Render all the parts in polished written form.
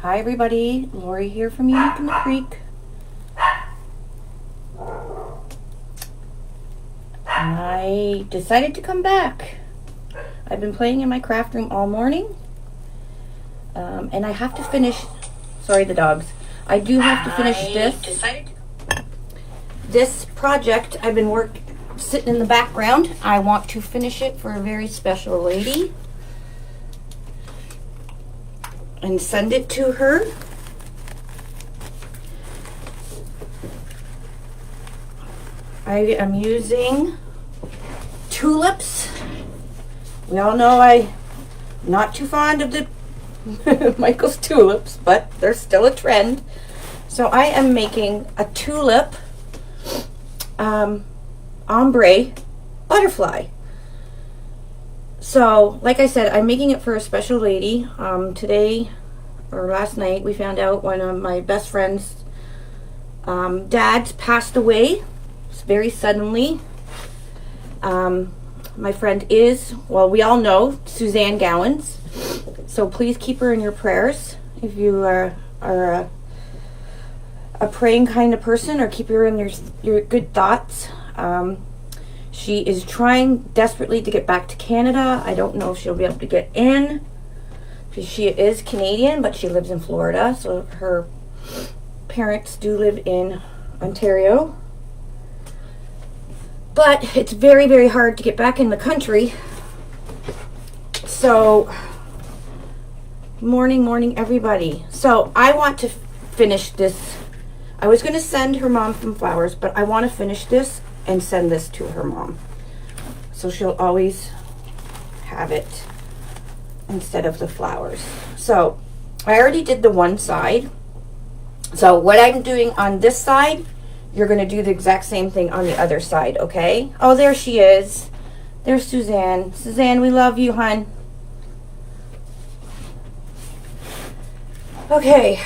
Hi everybody, Lori here from Unique in the Creek. I decided to come back. I've been playing in my craft room all morning. And I have to finish, sorry the dogs, I do have to finish this project. I've been sitting in the background. I want to finish it for a very special lady and send it to her. I am using Tulips. We all know I'm not too fond of the Michael's Tulips, but they're still a trend. So I am making a tulip ombre butterfly. So, like I said, I'm making it for a special lady. Today, or last night, we found out one of my best friend's dads passed away very suddenly. My friend is, well, we all know Suzanne Gowans. So please keep her in your prayers if you are a praying kind of person, or keep her in your good thoughts. She is trying desperately to get back to Canada. I don't know if she'll be able to get in. She is Canadian, but she lives in Florida. So her parents do live in Ontario. But it's very, very hard to get back in the country. So, morning, everybody. So I want to finish this. I was going to send her mom some flowers, but I want to finish this and send this to her mom, so she'll always have it instead of the flowers. So I already did the one side. So what I'm doing on this side, you're going to do the exact same thing on the other side, okay? Oh, there she is. There's Suzanne. Suzanne, we love you, hon. Okay,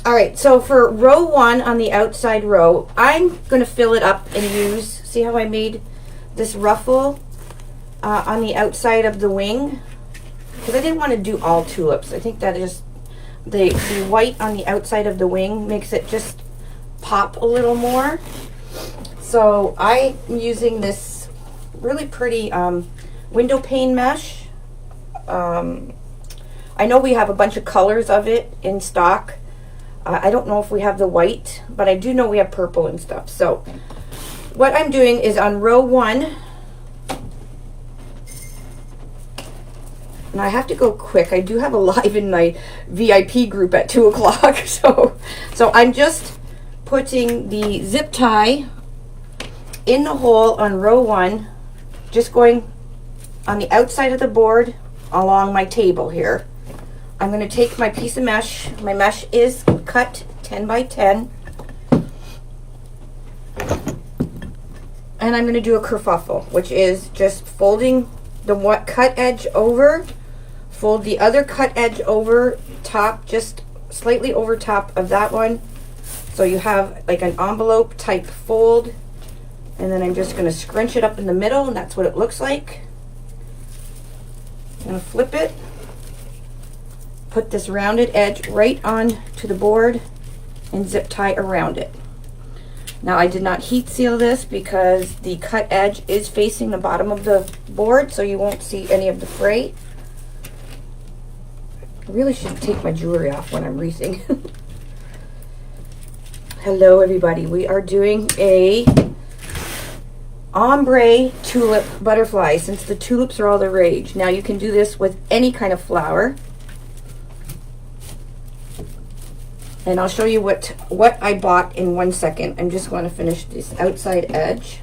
all right, so for row 1 on the outside row, I'm going to fill it up and use, see how I made this ruffle on the outside of the wing? Because I didn't want to do all tulips. I think that is, the white on the outside of the wing makes it just pop a little more. So I'm using this really pretty window pane mesh. I know we have a bunch of colors of it in stock. I don't know if we have the white, but I do know we have purple and stuff. So what I'm doing is on row 1, and I have to go quick. I do have a live in my VIP group at 2 o'clock. So I'm just putting the zip tie in the hole on row 1, just going on the outside of the board along my table here. I'm going to take my piece of mesh. My mesh is cut 10 by 10. And I'm going to do a kerfuffle, which is just folding the cut edge over, fold the other cut edge over top, just slightly over top of that one. So you have like an envelope type fold. And then I'm just going to scrunch it up in the middle, and that's what it looks like. I'm going to flip it. Put this rounded edge right on to the board and zip tie around it. Now I did not heat seal this because the cut edge is facing the bottom of the board, so you won't see any of the fray. I really should take my jewelry off when I'm wreathing. Hello everybody, we are doing a ombre tulip butterfly, since the tulips are all the rage. Now you can do this with any kind of flower. And I'll show you what I bought in 1 second. I'm just going to finish this outside edge.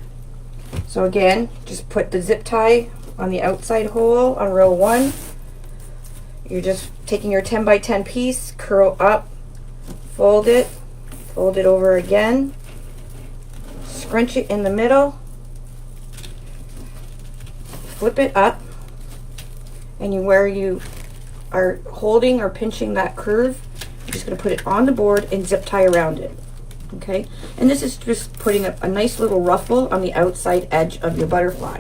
So again, just put the zip tie on the outside hole on row 1. You're just taking your 10 by 10 piece, curl up, fold it over again, scrunch it in the middle, flip it up, and where you are holding or pinching that curve, I'm just going to put it on the board and zip tie around it. Okay, and this is just putting a nice little ruffle on the outside edge of your butterfly.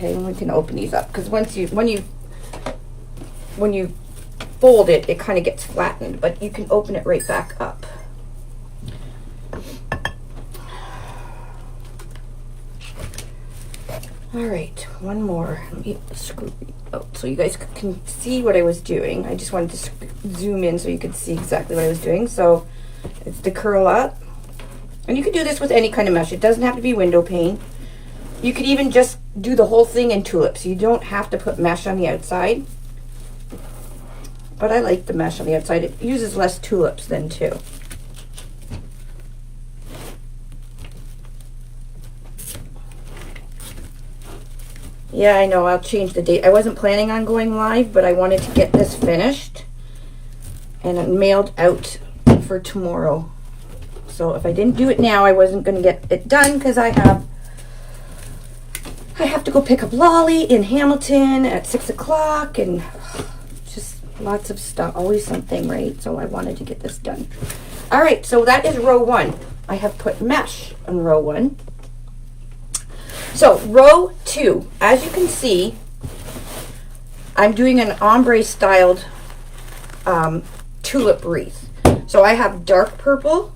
Okay, and we can open these up because when you fold it, it kind of gets flattened, but you can open it right back up. All right, one more. Let me screw out so you guys can see what I was doing. I just wanted to zoom in so you could see exactly what I was doing. So it's the curl up. And you can do this with any kind of mesh. It doesn't have to be window pane. You could even just do the whole thing in tulips. You don't have to put mesh on the outside. But I like the mesh on the outside. It uses less tulips then too. Yeah, I know, I'll change the date. I wasn't planning on going live, but I wanted to get this finished and mailed out for tomorrow. So if I didn't do it now, I wasn't going to get it done because I have to go pick up Lolly in Hamilton at 6 o'clock and just lots of stuff, always something, right? So I wanted to get this done. All right, so that is row 1. I have put mesh on row 1. So row 2, as you can see, I'm doing an ombre styled tulip wreath. So I have dark purple,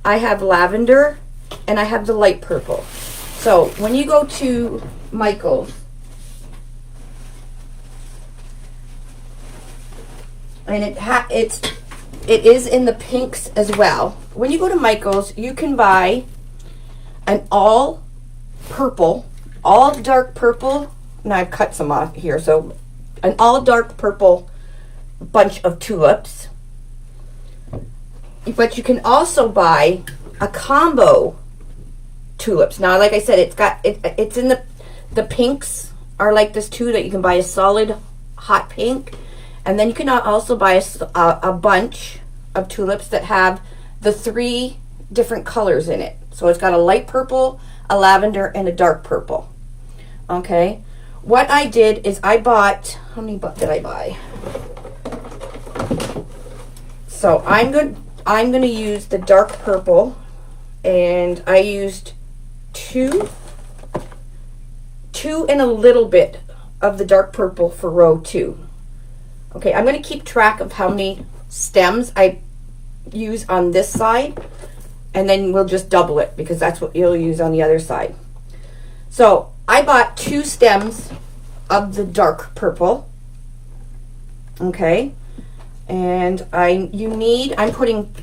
I have lavender, and I have the light purple. So when you go to Michael's, and it is in the pinks as well. When you go to Michael's, you can buy an all purple, all dark purple. Now I've cut some off here, so an all dark purple bunch of tulips. But you can also buy a combo tulips. Now, like I said, it's in the pinks are like this too, that you can buy a solid hot pink, and then you can also buy a bunch of tulips that have the 3 different colors in it. So it's got a light purple, a lavender, and a dark purple. Okay, what I did is I bought, how many did I buy? So I'm going to use the dark purple, and I used two and a little bit of the dark purple for row 2. Okay, I'm going to keep track of how many stems I use on this side, and then we'll just double it because that's what you'll use on the other side. So I bought 2 stems of the dark purple. Okay, and I'm putting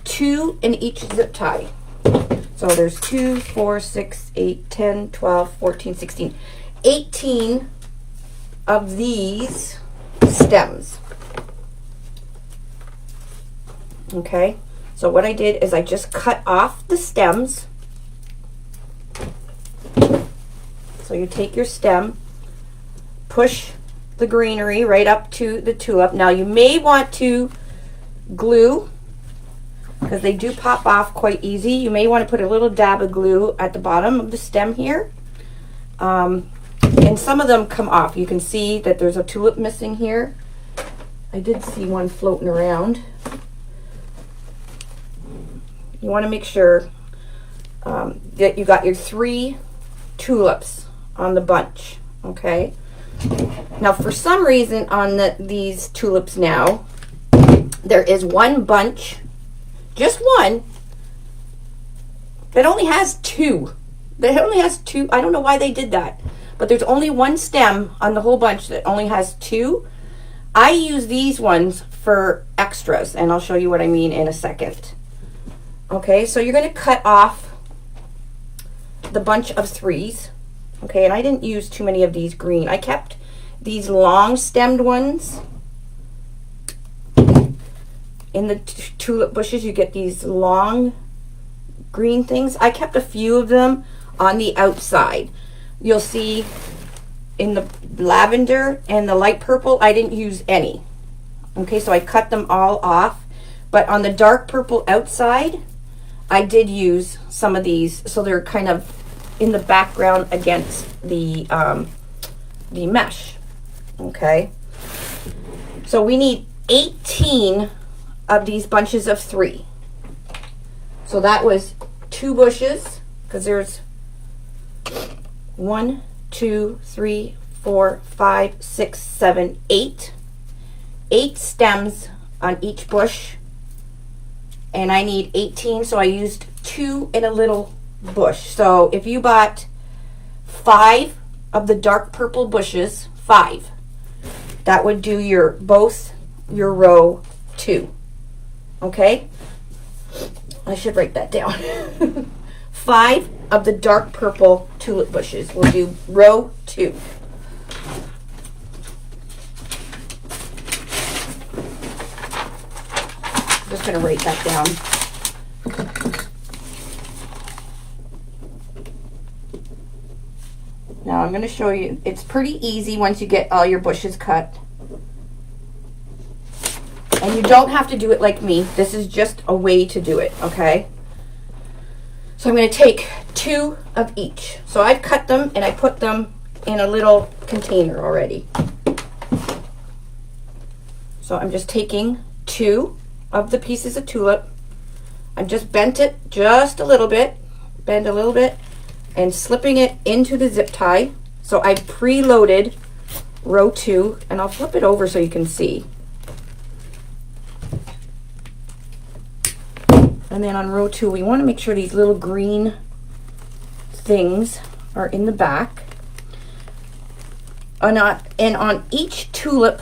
2 in each zip tie. So there's 2, 4, 6, 8, 10, 12, 14, 16, 18 of these stems. Okay, so what I did is I just cut off the stems. So you take your stem, push the greenery right up to the tulip. Now you may want to glue, because they do pop off quite easy. You may want to put a little dab of glue at the bottom of the stem here. And some of them come off. You can see that there's a tulip missing here. I did see one floating around. You want to make sure that you got your 3 tulips on the bunch. Okay. Now, for some reason on these tulips now, there is one bunch, just one, that only has 2. That only has 2. I don't know why they did that, but there's only one stem on the whole bunch that only has 2. I use these ones for extras, and I'll show you what I mean in a second. Okay, so you're going to cut off the bunch of 3s. Okay, and I didn't use too many of these green. I kept these long stemmed ones. In the tulip bushes, you get these long green things. I kept a few of them on the outside. You'll see in the lavender and the light purple, I didn't use any. Okay, so I cut them all off. But on the dark purple outside, I did use some of these, so they're kind of in the background against the mesh. Okay, so we need 18 of these bunches of 3. So that was 2 bushes, because there's 1, 2, 3, 4, 5, 6, 7, 8. 8 stems on each bush. And I need 18, so I used 2 in a little bush. So if you bought 5 of the dark purple bushes, 5, that would do both your row 2. Okay? I should write that down. 5 of the dark purple tulip bushes will do row 2. I'm just going to write that down. Now I'm going to show you, it's pretty easy once you get all your bushes cut. And you don't have to do it like me. This is just a way to do it, okay? So I'm going to take 2 of each. So I've cut them and I put them in a little container already. So I'm just taking 2 of the pieces of tulip. I've just bent it just a little bit, bend a little bit, and slipping it into the zip tie. So I've preloaded row 2, and I'll flip it over so you can see. And then on row 2, we want to make sure these little green things are in the back. And on each tulip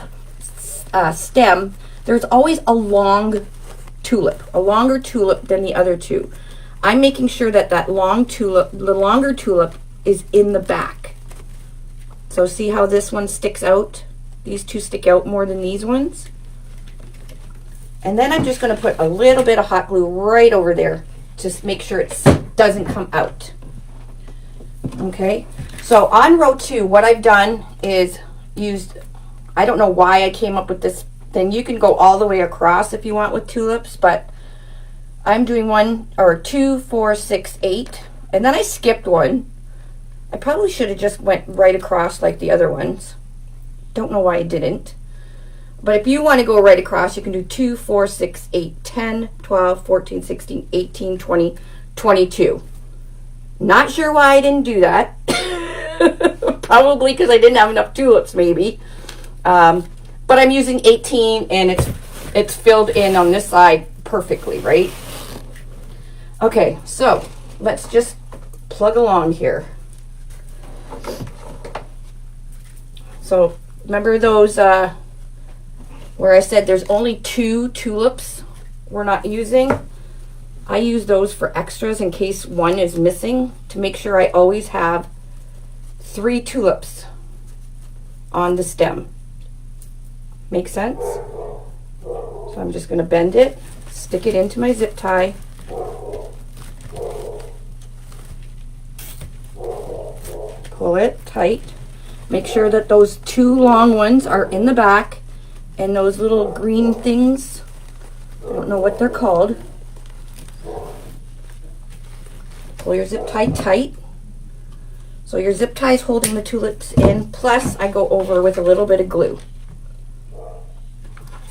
stem, there's always a long tulip, a longer tulip than the other 2. I'm making sure that the longer tulip is in the back. So see how this one sticks out? These 2 stick out more than these ones. And then I'm just going to put a little bit of hot glue right over there to make sure it doesn't come out. Okay, so on row 2, what I've done is used, I don't know why I came up with this thing. You can go all the way across if you want with tulips, but I'm doing 1 or 2, 4, 6, 8, and then I skipped one. I probably should have just went right across like the other ones. Don't know why I didn't. But if you want to go right across, you can do 2, 4, 6, 8, 10, 12, 14, 16, 18, 20, 22. Not sure why I didn't do that. Probably because I didn't have enough tulips, maybe. But I'm using 18, and it's filled in on this side perfectly, right? Okay, so let's just plug along here. So remember those where I said there's only 2 tulips we're not using? I use those for extras in case one is missing, to make sure I always have 3 tulips on the stem. Make sense? So I'm just going to bend it, stick it into my zip tie. Pull it tight. Make sure that those 2 long ones are in the back, and those little green things, I don't know what they're called. Pull your zip tie tight. So your zip tie is holding the tulips in, plus I go over with a little bit of glue.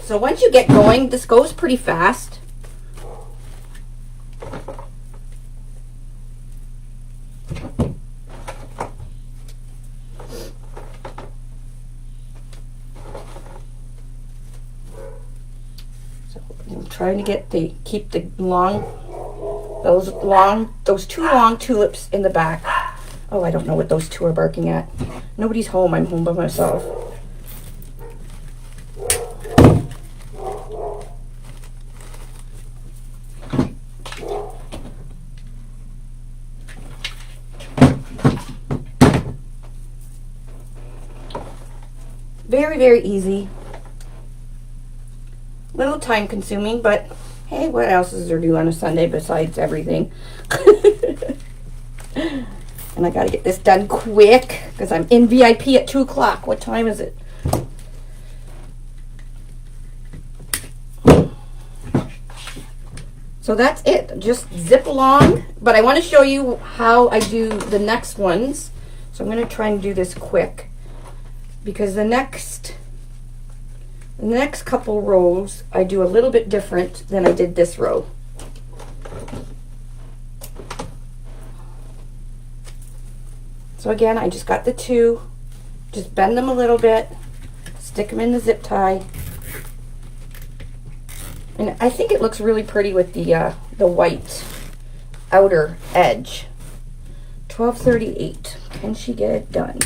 So once you get going, this goes pretty fast. So I'm trying to keep the those 2 long tulips in the back. Oh, I don't know what those 2 are barking at. Nobody's home. I'm home by myself. Very, very easy. Little time consuming, but hey, what else is there to do on a Sunday besides everything? And I gotta get this done quick because I'm in VIP at 2 o'clock. What time is it? So that's it. Just zip along. But I want to show you how I do the next ones. So I'm going to try and do this quick, because the next couple rows I do a little bit different than I did this row. So again, I just got the two, just bend them a little bit, stick them in the zip tie. And I think it looks really pretty with the white outer edge. 12:38. Can she get it done?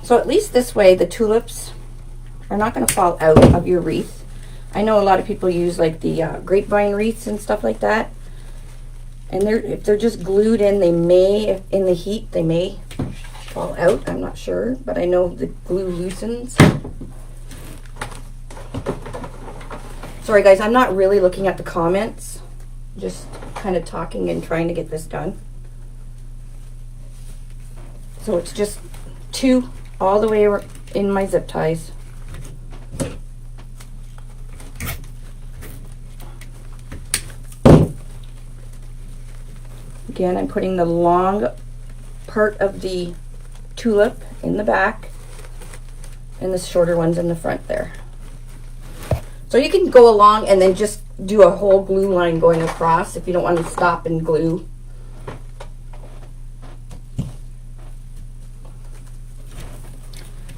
So at least this way the tulips are not going to fall out of your wreath. I know a lot of people use like the grapevine wreaths and stuff like that. And if they're just glued in, they may, in the heat, they may fall out. I'm not sure, but I know the glue loosens. Sorry guys, I'm not really looking at the comments. Just kind of talking and trying to get this done. So it's just two all the way in my zip ties. Again, I'm putting the long part of the tulip in the back and the shorter ones in the front there. So you can go along and then just do a whole glue line going across if you don't want to stop and glue.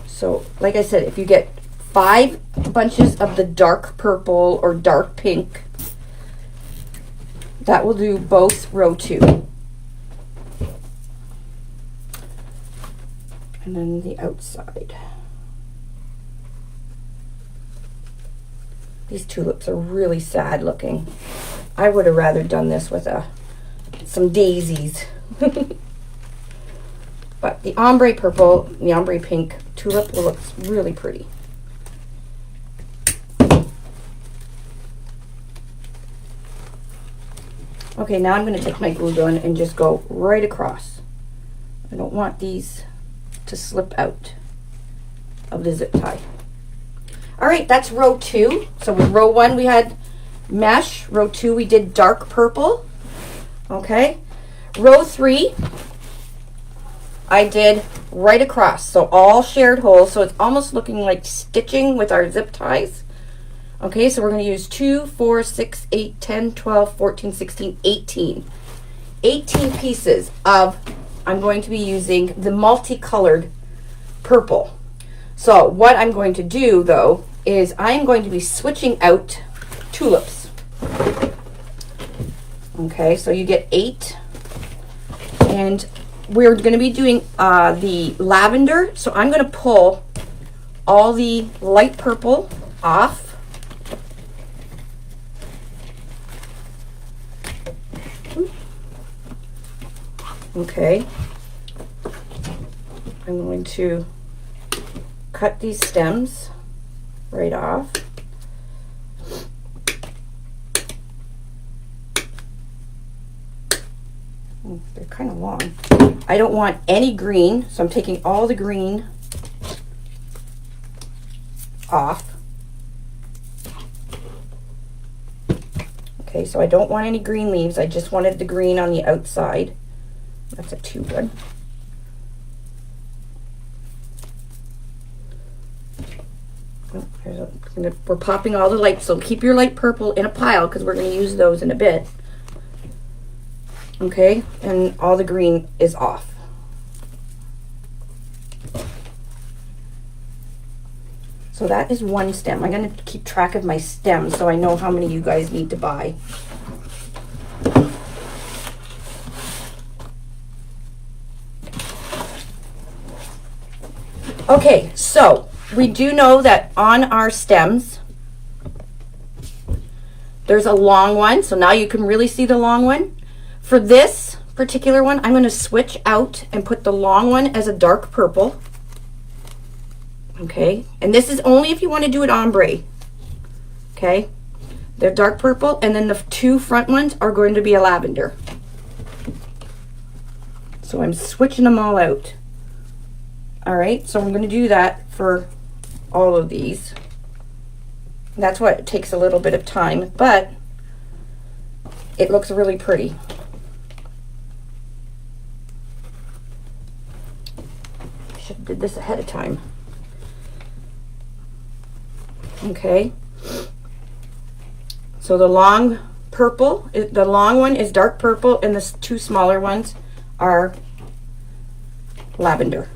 So, like I said, if you get 5 bunches of the dark purple or dark pink, that will do both row 2. And then the outside. These tulips are really sad looking. I would have rather done this with some daisies. But the ombre purple, the ombre pink tulip looks really pretty. Okay, now I'm going to take my glue gun and just go right across. I don't want these to slip out of the zip tie. All right, that's row 2. So with row 1 we had mesh. Row 2 we did dark purple. Okay. Row 3 I did right across, so all shared holes, so it's almost looking like stitching with our zip ties. Okay, so we're going to use 2, 4, 6, 8, 10, 12, 14, 16, 18. 18 pieces of, I'm going to be using the multicolored purple. So what I'm going to do though is I'm going to be switching out tulips. Okay, so you get 8, and we're going to be doing the lavender, so I'm going to pull all the light purple off. Okay, I'm going to cut these stems right off. They're kind of long. I don't want any green, so I'm taking all the green off. Okay, so I don't want any green leaves. I just wanted the green on the outside. That's a 2 one. Oh, we're popping all the light, so keep your light purple in a pile because we're going to use those in a bit. Okay, and all the green is off. So that is 1 stem. I'm going to keep track of my stems so I know how many you guys need to buy. Okay, so we do know that on our stems there's a long one, so now you can really see the long one. For this particular one, I'm going to switch out and put the long one as a dark purple. Okay, and this is only if you want to do it ombre. Okay, they're dark purple, and then the 2 front ones are going to be a lavender. So I'm switching them all out. All right, so I'm going to do that for all of these. That's why it takes a little bit of time, but it looks really pretty. Should have did this ahead of time. Okay. So the long purple, the long one is dark purple, and the two smaller ones are lavender.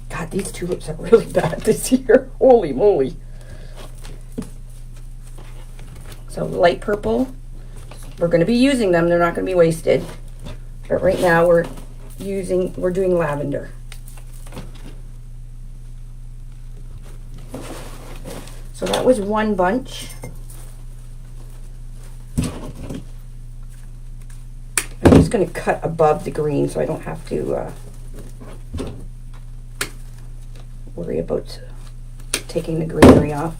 God, these tulips are really bad this year. Holy moly. So light purple, we're going to be using them. They're not going to be wasted. But right now we're doing lavender. So that was one bunch. I'm just going to cut above the green so I don't have to worry about taking the greenery off.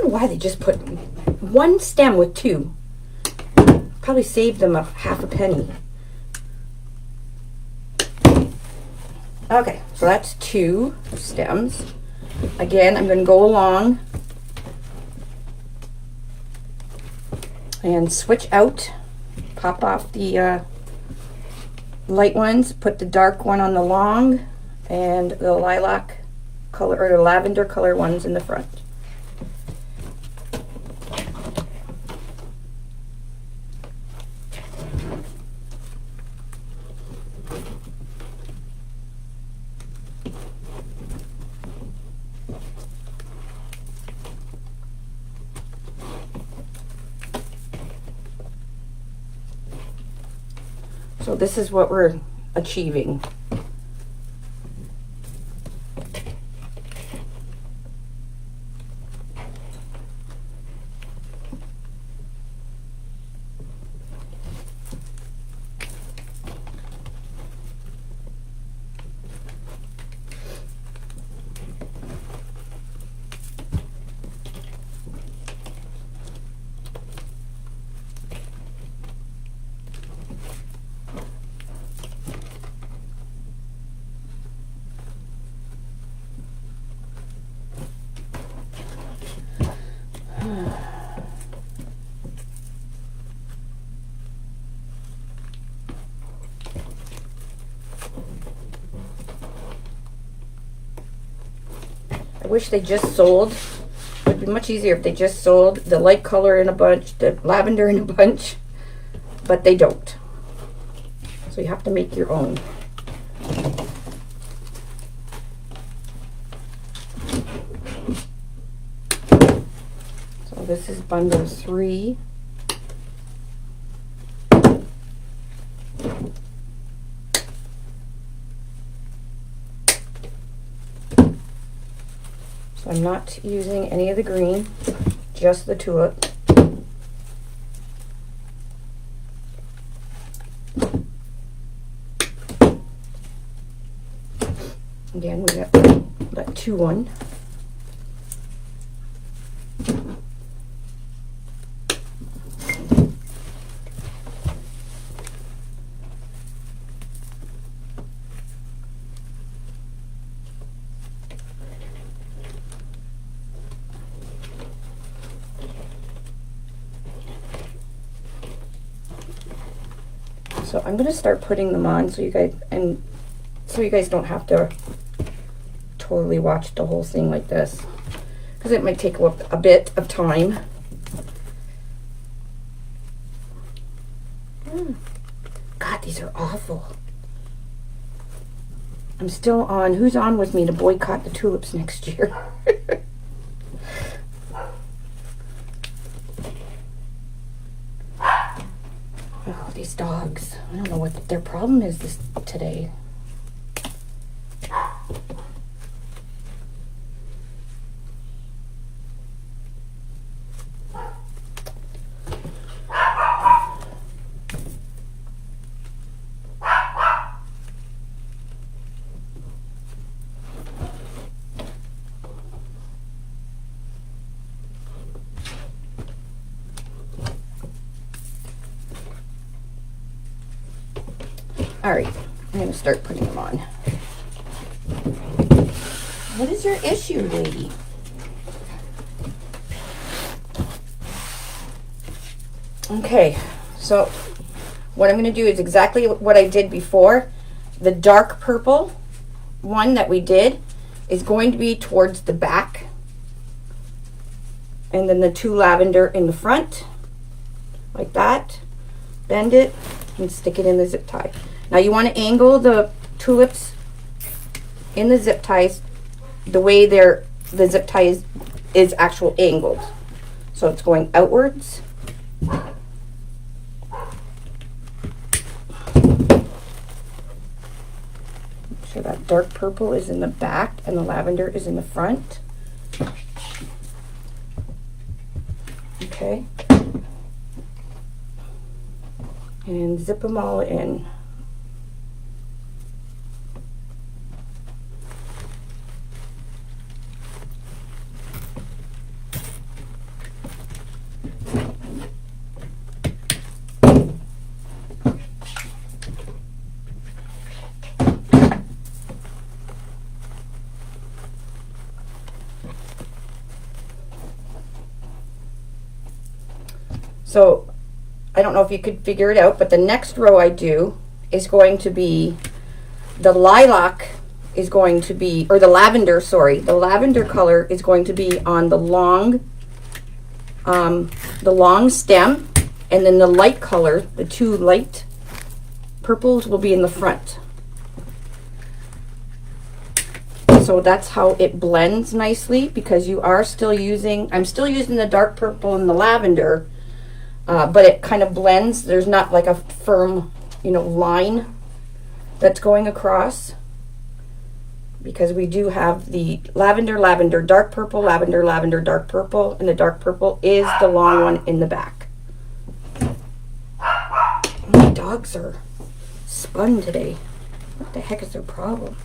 Why they just put one stem with two. Probably saved them half a penny. Okay, so that's two stems. Again, I'm going to go along and switch out, pop off the light ones, put the dark one on the long, and the lilac color or the lavender color ones in the front. So this is what we're achieving. I wish they just sold. It would be much easier if they just sold the light color in a bunch, the lavender in a bunch, but they don't. So you have to make your own. So this is bundle 3. So I'm not using any of the green, just the tulip. Again, we got that 2-1. So I'm going to start putting them on so you guys don't have to totally watch the whole thing like this, because it might take a bit of time. God, these are awful. I'm still on. Who's on with me to boycott the tulips next year? Oh, these dogs. I don't know what their problem is today. All right, I'm gonna start putting them on. What is your issue, lady? Okay, so what I'm going to do is exactly what I did before. The dark purple one that we did is going to be towards the back. And then the 2 lavender in the front, like that. Bend it and stick it in the zip tie. Now you want to angle the tulips in the zip ties the way the zip tie is actual angled. So it's going outwards. So that dark purple is in the back and the lavender is in the front. Okay. And zip them all in. So I don't know if you could figure it out, but the next row I do is going to be the lilac is going to be, or the lavender, sorry, the lavender color is going to be on the long stem, and then the light color, the 2 light purples, will be in the front. So that's how it blends nicely, because you are still using, I'm still using the dark purple and the lavender, but it kind of blends. There's not like a firm, line that's going across, because we do have the lavender, lavender, dark purple, lavender, lavender, dark purple, and the dark purple is the long one in the back. My dogs are spun today. What the heck is their problem?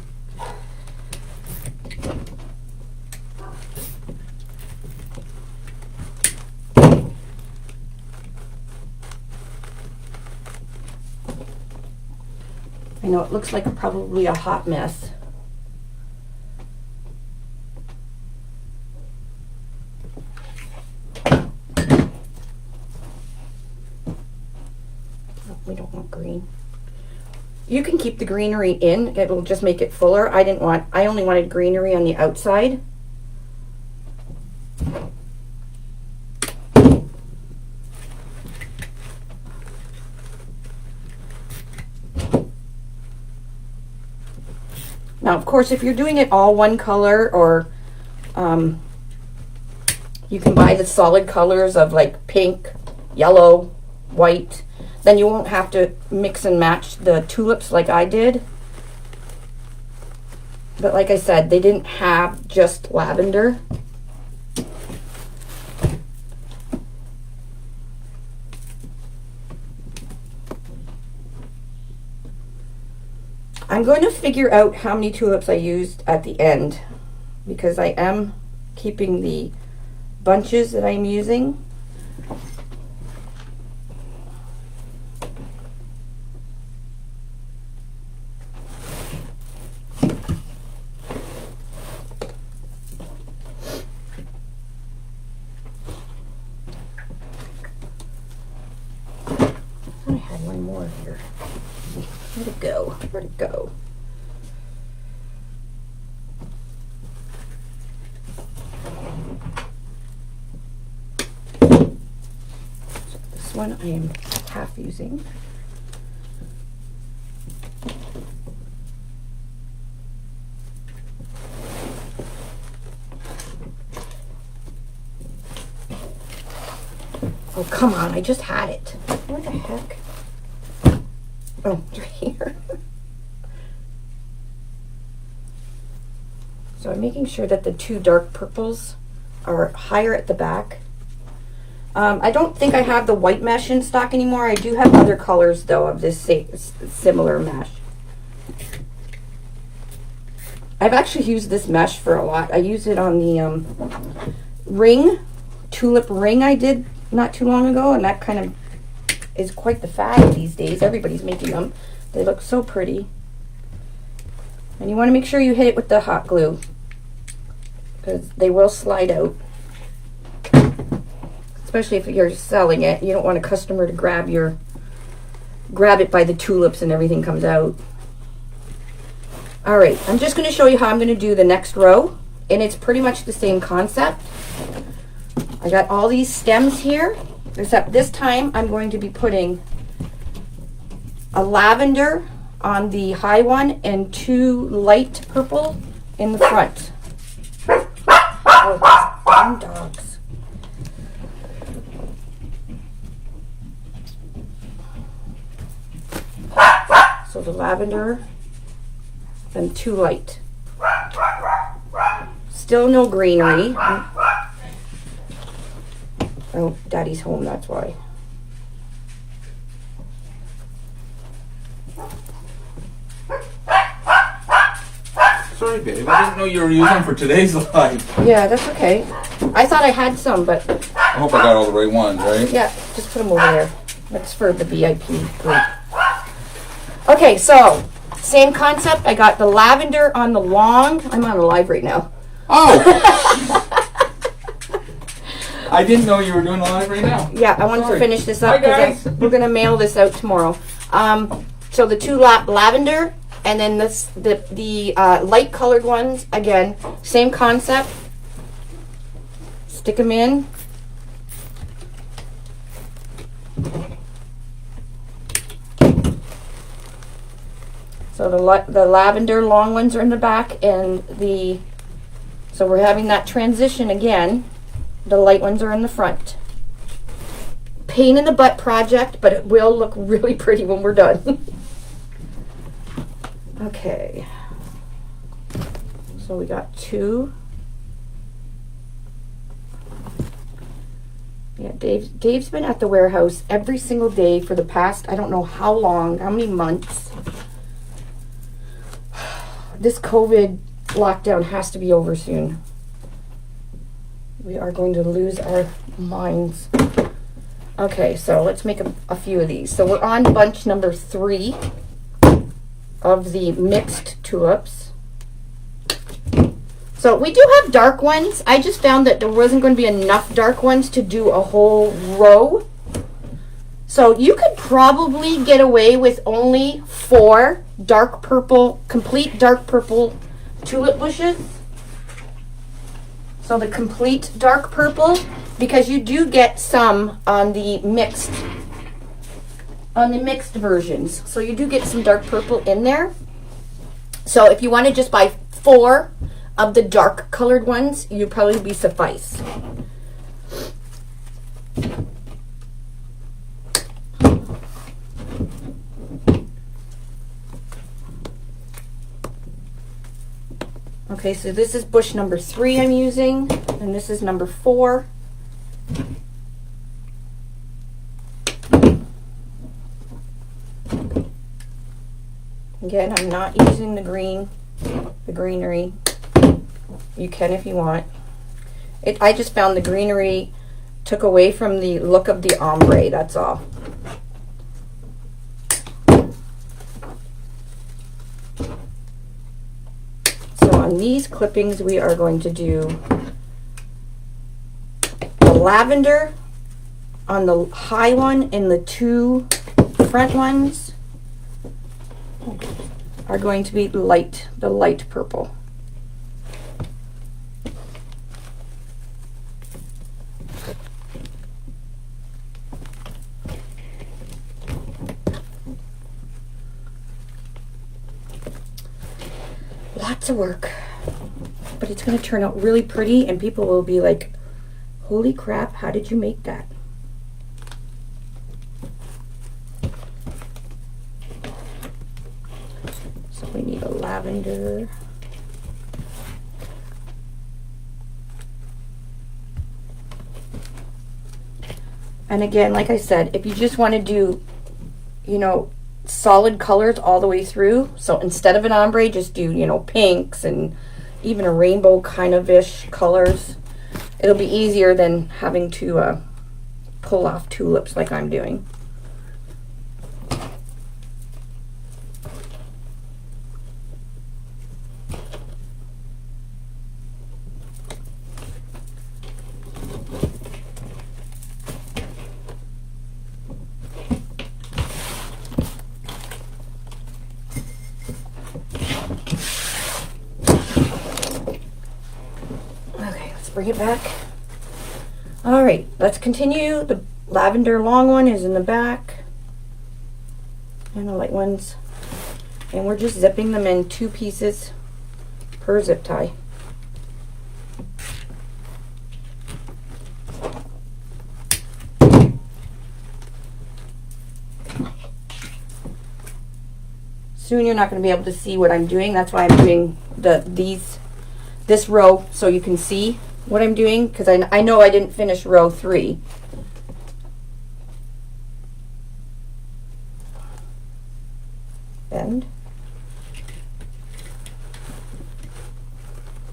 I know it looks like probably a hot mess. We don't want green. You can keep the greenery in. It will just make it fuller. I only wanted greenery on the outside. Now, of course, if you're doing it all one color, or you can buy the solid colors of like pink, yellow, white, then you won't have to mix and match the tulips like I did. But like I said, they didn't have just lavender. I'm going to figure out how many tulips I used at the end, because I am keeping the bunches that I'm using. I had one more here. Where'd it go? Where'd it go? So this one I am half using. Oh, come on, I just had it. Where the heck? Oh, it's right here. So I'm making sure that the 2 dark purples are higher at the back. I don't think I have the white mesh in stock anymore. I do have other colors, though, of this similar mesh. I've actually used this mesh for a lot. I used it on the tulip ring I did not too long ago, and that kind of is quite the fad these days. Everybody's making them. They look so pretty. And you want to make sure you hit it with the hot glue, because they will slide out. Especially if you're selling it. You don't want a customer to grab it by the tulips and everything comes out. Alright, I'm just going to show you how I'm going to do the next row. And it's pretty much the same concept. I got all these stems here, except this time I'm going to be putting a lavender on the high one and 2 light purple in the front. Oh, damn dogs. So the lavender and 2 light. Still no greenery. Oh, Daddy's home, that's why. Sorry, babe. I didn't know you were using for today's live. Yeah, that's okay. I thought I had some, but... I hope I got all the right ones, right? Yeah, just put them over there. That's for the VIP group. Okay, so, same concept. I got the lavender on the long... I'm on a live right now. Oh! I didn't know you were doing live right now. Yeah, I wanted to finish this up Hi, guys. because we're going to mail this out tomorrow. So the 2 lavender, and then the light colored ones, again, same concept. Stick them in. So the lavender long ones are in the back, and so we're having that transition again. The light ones are in the front. Pain in the butt project, but it will look really pretty when we're done. Okay. So we got 2. Yeah, Dave's been at the warehouse every single day for the past, I don't know how long, how many months. This COVID lockdown has to be over soon. We are going to lose our minds. Okay, so let's make a few of these. So we're on bunch number 3 of the mixed tulips. So we do have dark ones. I just found that there wasn't going to be enough dark ones to do a whole row. So you could probably get away with only 4 dark purple, complete dark purple tulip bushes. So the complete dark purple, because you do get some on the mixed versions. So you do get some dark purple in there. So if you want to just buy 4 of the dark colored ones, you'd probably be suffice. Okay, so this is bush number 3 I'm using, and this is number 4. Again, I'm not using the greenery. You can if you want. I just found the greenery took away from the look of the ombre, that's all. So on these clippings, we are going to do the lavender on the high one, and the 2 front ones are going to be the light purple. Lots of work, but it's going to turn out really pretty, and people will be like, holy crap, how did you make that? So we need a lavender. And again, like I said, if you just want to do, solid colors all the way through, so instead of an ombre, just do, pinks and even a rainbow kind of ish colors. It'll be easier than having to pull off tulips like I'm doing. bring it back. All right, let's continue. The lavender long one is in the back, and the light ones. And we're just zipping them in 2 pieces per zip tie. Soon you're not going to be able to see what I'm doing. That's why I'm doing this row so you can see what I'm doing, because I know I didn't finish row 3. Bend.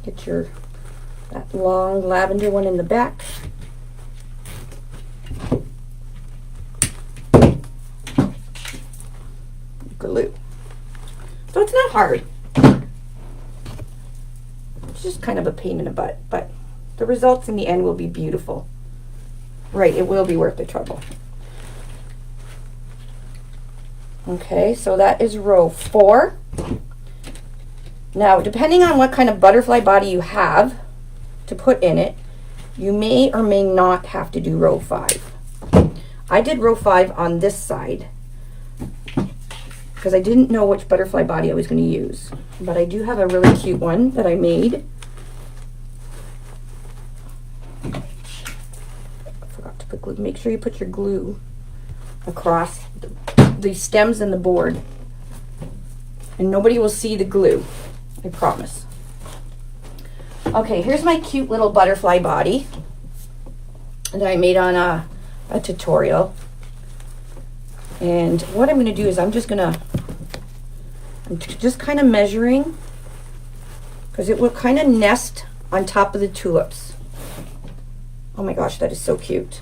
Get that long lavender one in the back. Glue. So it's not hard. It's just kind of a pain in the butt, but the results in the end will be beautiful. Right, it will be worth the trouble. Okay, so that is row 4. Now, depending on what kind of butterfly body you have to put in it, you may or may not have to do row 5. I did row 5 on this side because I didn't know which butterfly body I was going to use. But I do have a really cute one that I made. I forgot to put glue. Make sure you put your glue across the stems and the board. And nobody will see the glue, I promise. Okay, here's my cute little butterfly body that I made on a tutorial. And what I'm going to do is I'm just kind of measuring, because it will kind of nest on top of the tulips. Oh my gosh, that is so cute.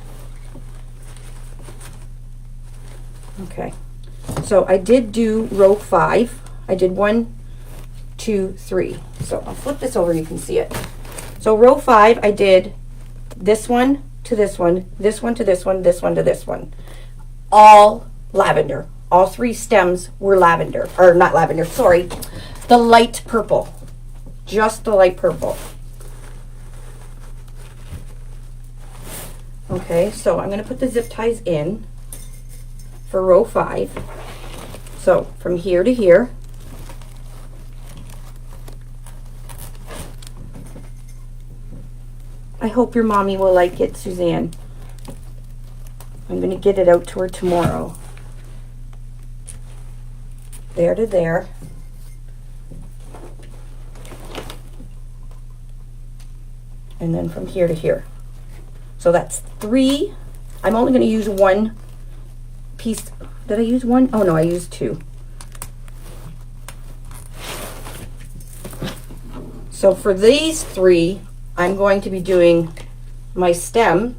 Okay, so I did do row 5. I did 1, 2, 3. So I'll flip this over, you can see it. So row 5, I did this one to this one, this one to this one, this one to this one. All lavender. All 3 stems were lavender, or not lavender, sorry, the light purple. Just the light purple. Okay, so I'm going to put the zip ties in for row 5. So from here to here. I hope your mommy will like it, Suzanne. I'm going to get it out to her tomorrow. There to there. And then from here to here. So that's 3. I'm only going to use 1 piece. Did I use 1? Oh no, I used 2. So for these 3, I'm going to be doing my stem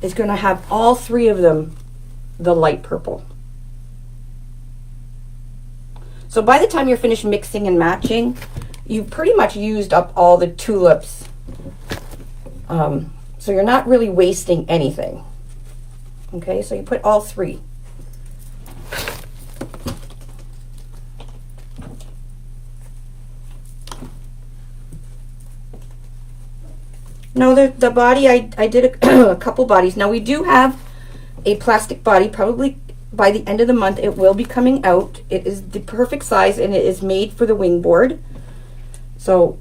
is going to have all 3 of them the light purple. So by the time you're finished mixing and matching, you've pretty much used up all the tulips. So you're not really wasting anything. Okay, so you put all 3. No, the body, I did a couple bodies. Now we do have a plastic body. Probably by the end of the month it will be coming out. It is the perfect size and it is made for the wing board. So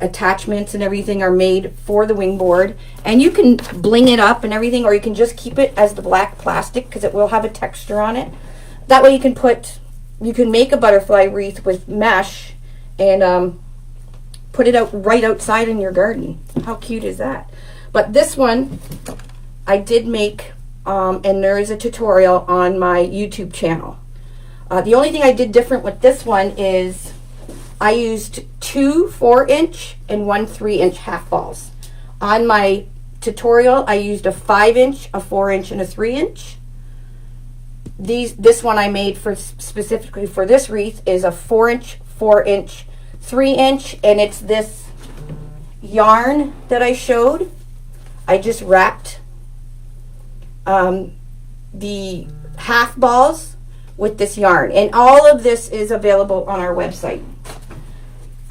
attachments and everything are made for the wing board. And you can bling it up and everything, or you can just keep it as the black plastic because it will have a texture on it. That way you can make a butterfly wreath with mesh and put it out right outside in your garden. How cute is that? But this one I did make, and there is a tutorial on my YouTube channel. The only thing I did different with this one is I used 2 4-inch and 1 3-inch half balls. On my tutorial, I used a 5-inch, a 4-inch, and a 3-inch. This one I made for specifically for this wreath is a 4-inch, 4-inch, 3-inch, and it's this yarn that I showed. I just wrapped the half balls with this yarn, and all of this is available on our website.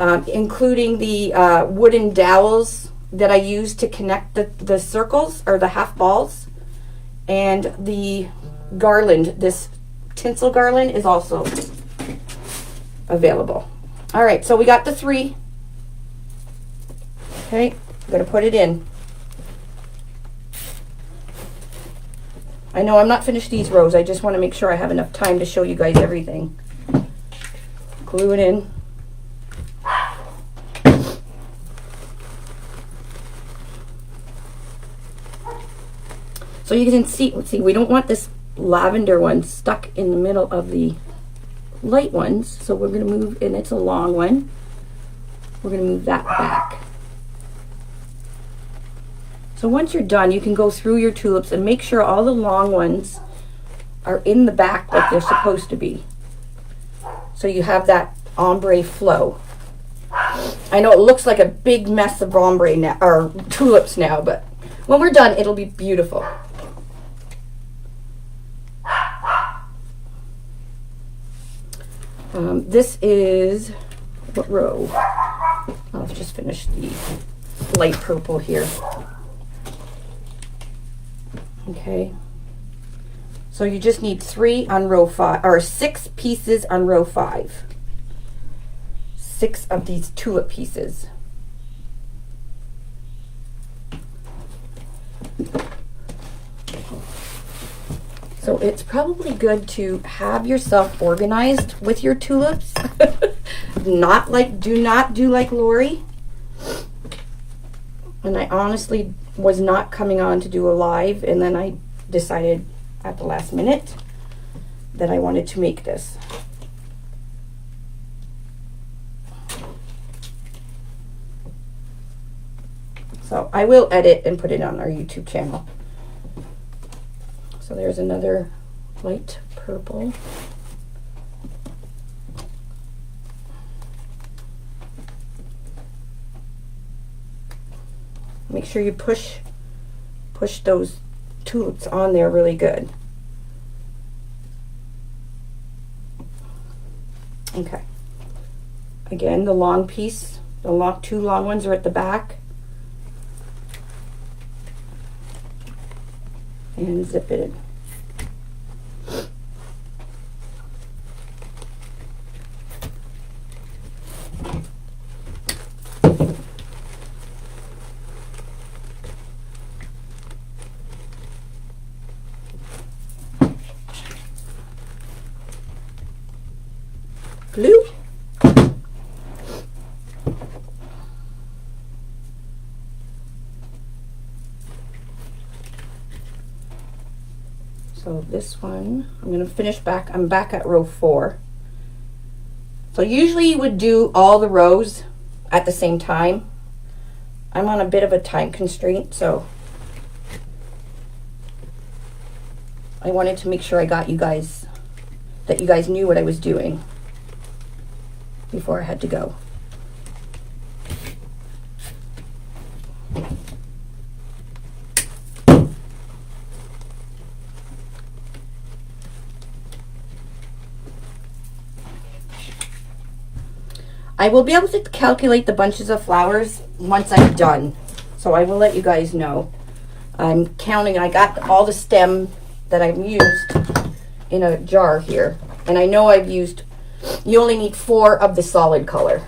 including the wooden dowels that I use to connect the circles or the half balls, and the garland. This tinsel garland is also available. All right, so we got the 3. Okay, I'm gonna put it in. I know I'm not finished these rows. I just want to make sure I have enough time to show you guys everything. Glue it in. So you can see, we don't want this lavender one stuck in the middle of the light ones. So we're going to move, and it's a long one. We're going to move that back. So once you're done, you can go through your tulips and make sure all the long ones are in the back like they're supposed to be. So you have that ombre flow. I know it looks like a big mess of ombre now, or tulips now, but when we're done, it'll be beautiful. This is, what row? I'll just finish the light purple here. Okay, so you just need 3 on row 5, or 6 pieces on row 5. 6 of these tulip pieces. So it's probably good to have yourself organized with your tulips. Do not do like Lori. And I honestly was not coming on to do a live, and then I decided at the last minute that I wanted to make this. So I will edit and put it on our YouTube channel. So there's another light purple. Make sure you push those tulips on there really good. Okay. Again, the long piece, the 2 long ones are at the back. And zip it in. Glue. So this one, I'm going to finish back. I'm back at row 4. So usually you would do all the rows at the same time. I'm on a bit of a time constraint, so I wanted to make sure I got you guys, that you guys knew what I was doing before I had to go. I will be able to calculate the bunches of flowers once I'm done, so I will let you guys know. I'm counting, I got all the stem that I've used in a jar here, and I know I've used, you only need 4 of the solid color.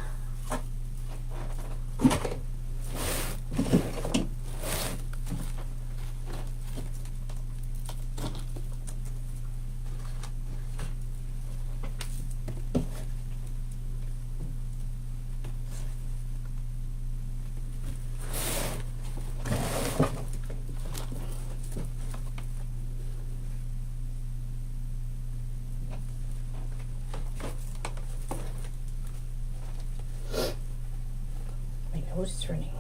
It's running.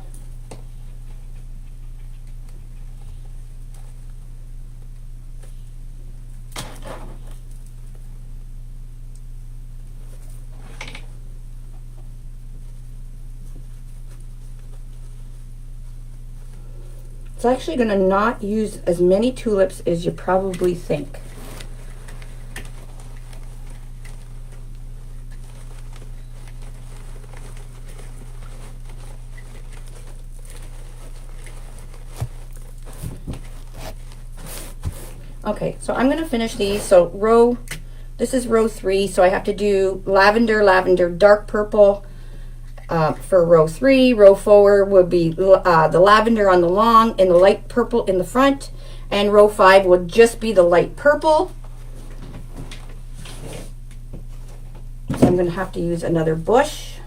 It's actually going to not use as many tulips as you probably think. Okay, so I'm gonna finish these. So this is row 3, so I have to do lavender, lavender, dark purple for row 3. Row 4 would be the lavender on the long and the light purple in the front, and row 5 would just be the light purple. So I'm gonna have to use another bush.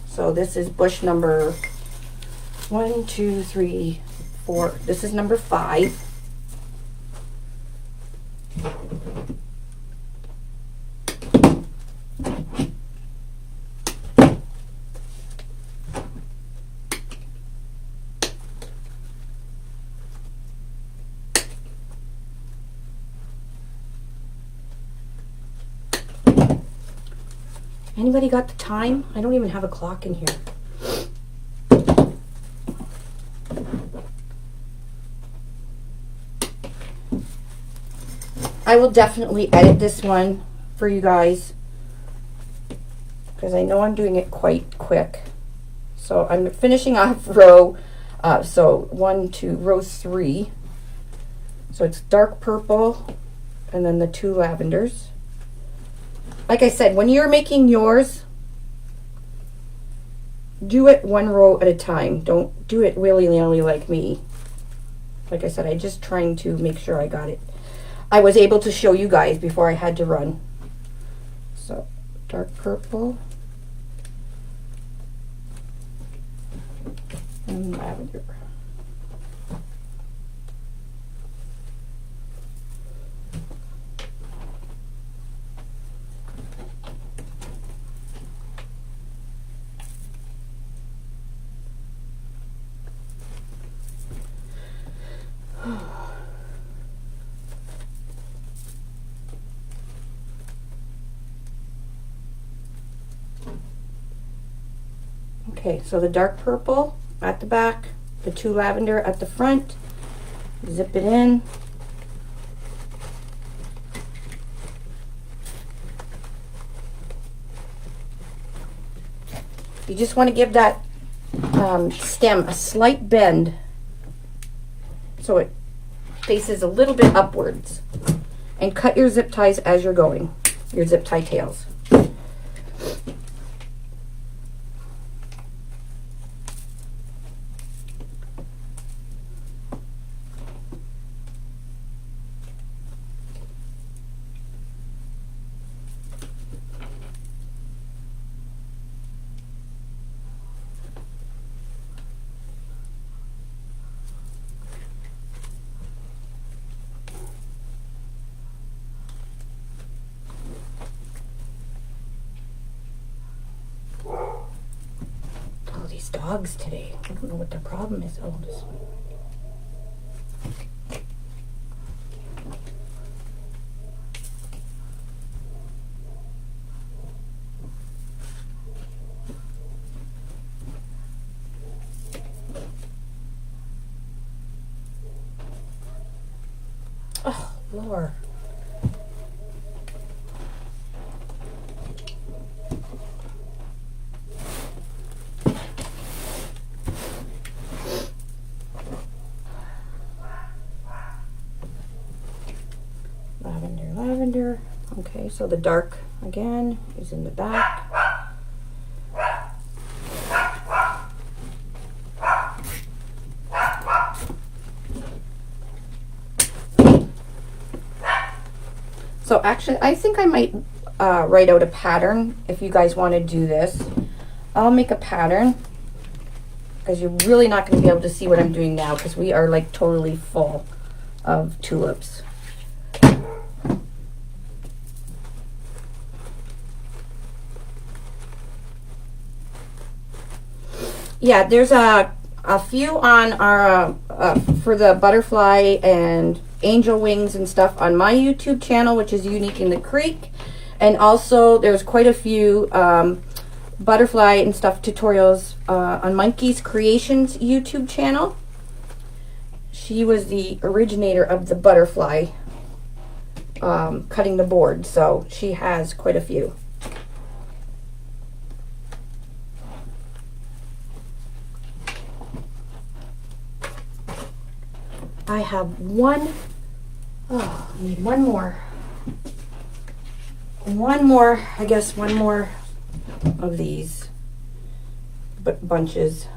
So this is bush number 1, 2, 3, 4. This is number 5. Anybody got the time? I don't even have a clock in here. I will definitely edit this one for you guys because I know I'm doing it quite quick. So I'm finishing off row, row 3. So it's dark purple and then the 2 lavenders. Like I said, when you're making yours, do it 1 row at a time. Don't do it willy-nilly like me. Like I said, I'm just trying to make sure I got it. I was able to show you guys before I had to run. So, dark purple and lavender. Okay, so the dark purple at the back, the 2 lavender at the front, zip it in. You just want to give that stem a slight bend so it faces a little bit upwards. And cut your zip ties as you're going, your zip tie tails. Dogs today. I don't know what their problem is. Oh, this one. Oh, Lord. Lavender. Okay, so the dark again is in the back. So actually, I think I might write out a pattern if you guys want to do this. I'll make a pattern because you're really not going to be able to see what I'm doing now because we are like totally full of tulips. Yeah, there's a few on our for the butterfly and angel wings and stuff on my YouTube channel, which is Unique in the Creek, and also there's quite a few butterfly and stuff tutorials on Monkey's Creations YouTube channel. She was the originator of the butterfly cutting the board, so she has quite a few. I have one Oh, I need one more. One more, I guess one more of these bunches.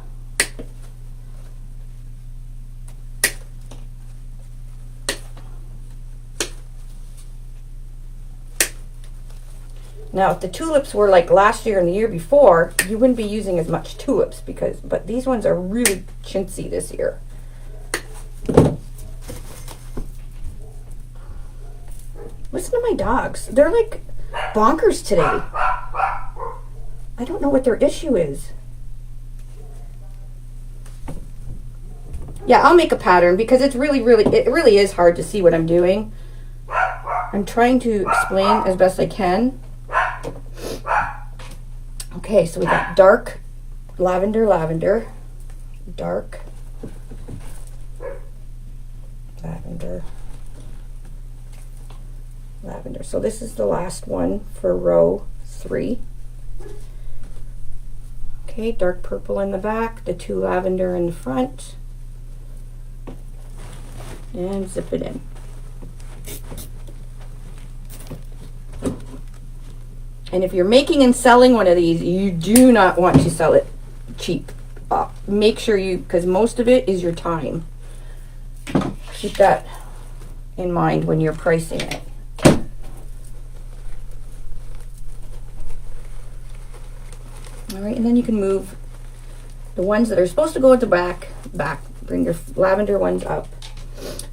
Now, if the tulips were like last year and the year before, you wouldn't be using as much tulips but these ones are really chintzy this year. Listen to my dogs. They're like bonkers today. I don't know what their issue is. Yeah, I'll make a pattern because it's it really is hard to see what I'm doing. I'm trying to explain as best I can. Okay, so we got dark lavender, dark lavender, lavender. So this is the last one for row 3. Okay, dark purple in the back, the 2 lavender in the front, and zip it in. And if you're making and selling one of these, you do not want to sell it cheap. Make sure because most of it is your time. Keep that in mind when you're pricing it. All right, and then you can move the ones that are supposed to go at the back. Bring your lavender ones up.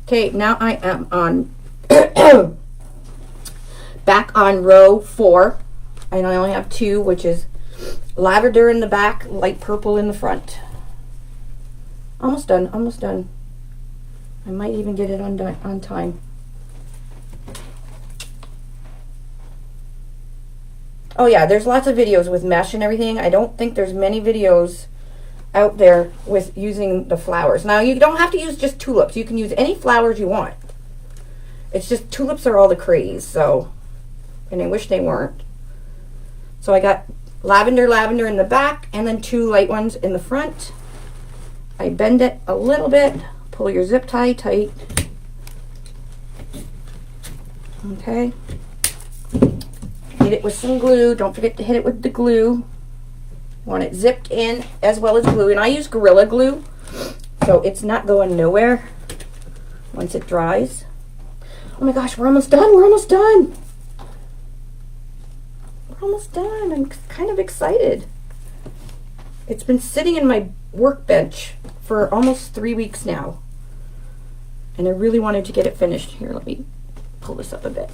Okay, now I am on back on row 4. And I only have 2, which is lavender in the back, light purple in the front. Almost done, almost done. I might even get it on time. Oh yeah, there's lots of videos with mesh and everything. I don't think there's many videos out there with using the flowers. Now, you don't have to use just tulips. You can use any flowers you want. It's just tulips are all the craze, so, and I wish they weren't. So I got lavender in the back and then 2 light ones in the front. I bend it a little bit, pull your zip tie tight. Okay. Hit it with some glue. Don't forget to hit it with the glue. Want it zipped in as well as glue. And I use Gorilla Glue, so it's not going nowhere once it dries. Oh my gosh, we're almost done. We're almost done. Almost done. I'm kind of excited. It's been sitting in my workbench for almost 3 weeks now, and I really wanted to get it finished. Here, let me pull this up a bit.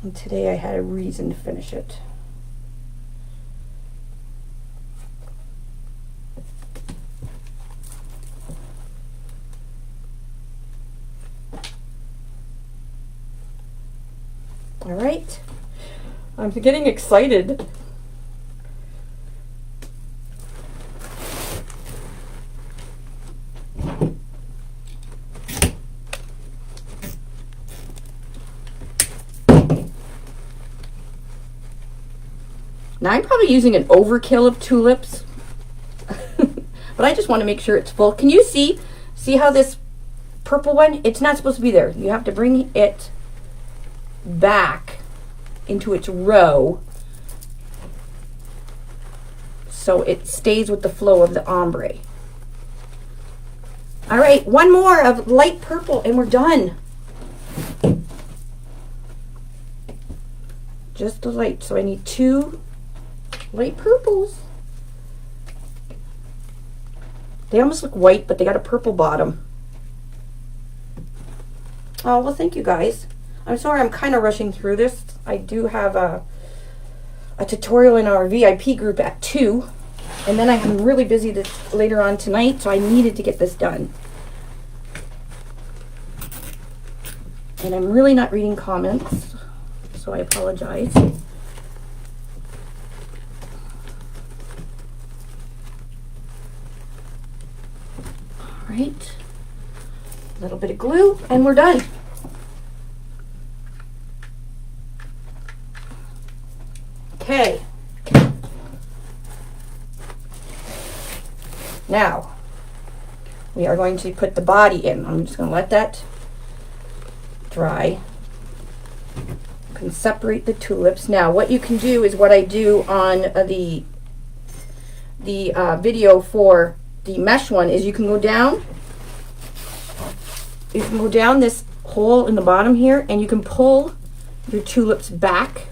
And today I had a reason to finish it. All right, I'm getting excited. Now I'm probably using an overkill of tulips, but I just want to make sure it's full. Can you see how this purple one, it's not supposed to be there. You have to bring it back into its row so it stays with the flow of the ombre. All right, one more of light purple and we're done. Just the light, so I need 2 light purples. They almost look white, but they got a purple bottom. Oh, well, thank you guys. I'm sorry I'm kind of rushing through this. I do have a tutorial in our VIP group at 2, and then I'm really busy later on tonight, so I needed to get this done. And I'm really not reading comments, so I apologize. All right, a little bit of glue, and we're done. Okay. Now, we are going to put the body in. I'm just going to let that dry. You can separate the tulips. Now, what you can do is what I do on the video for the mesh one is you can go down this hole in the bottom here, and you can pull your tulips back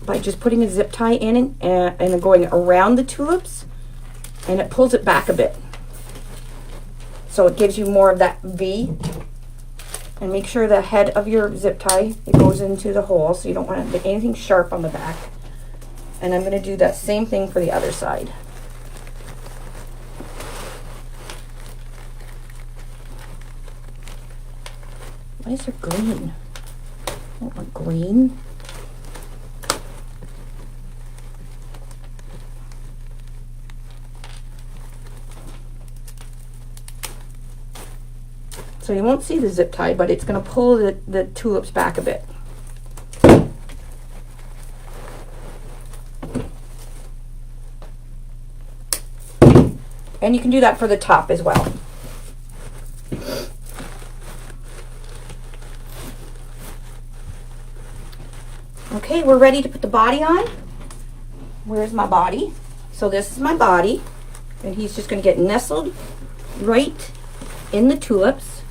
by just putting a zip tie in and going around the tulips, and it pulls it back a bit. So it gives you more of that V. And make sure the head of your zip tie, it goes into the hole, so you don't want to get anything sharp on the back. And I'm going to do that same thing for the other side. Why is there green? I don't want green. So you won't see the zip tie, but it's going to pull the tulips back a bit. And you can do that for the top as well. Okay, we're ready to put the body on. Where's my body? So this is my body, and he's just going to get nestled right in the tulips.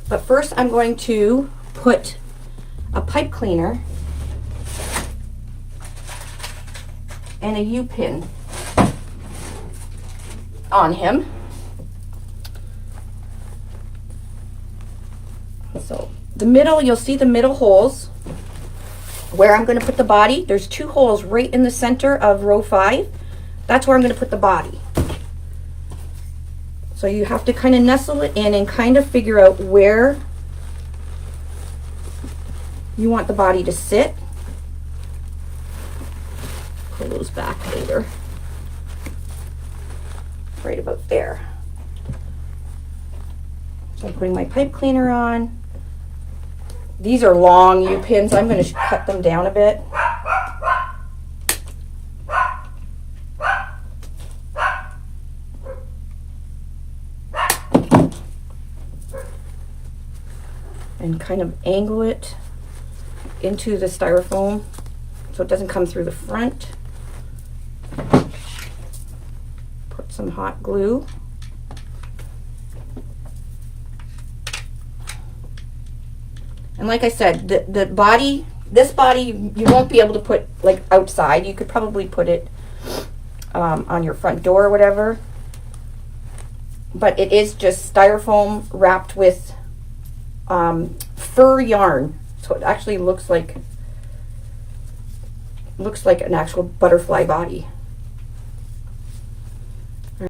But first I'm going to put a pipe cleaner and a U-pin on him. So the middle, you'll see the middle holes where I'm going to put the body. There's 2 holes right in the center of row 5. That's where I'm going to put the body. So you have to kind of nestle it in and kind of figure out where you want the body to sit. Pull those back later. Right about there. So I'm putting my pipe cleaner on. These are long U-pins. I'm going to cut them down a bit. And kind of angle it into the styrofoam so it doesn't come through the front. Put some hot glue. And like I said, the body, this body, you won't be able to put like outside. You could probably put it on your front door or whatever. But it is just styrofoam wrapped with fur yarn, so it actually looks like an actual butterfly body.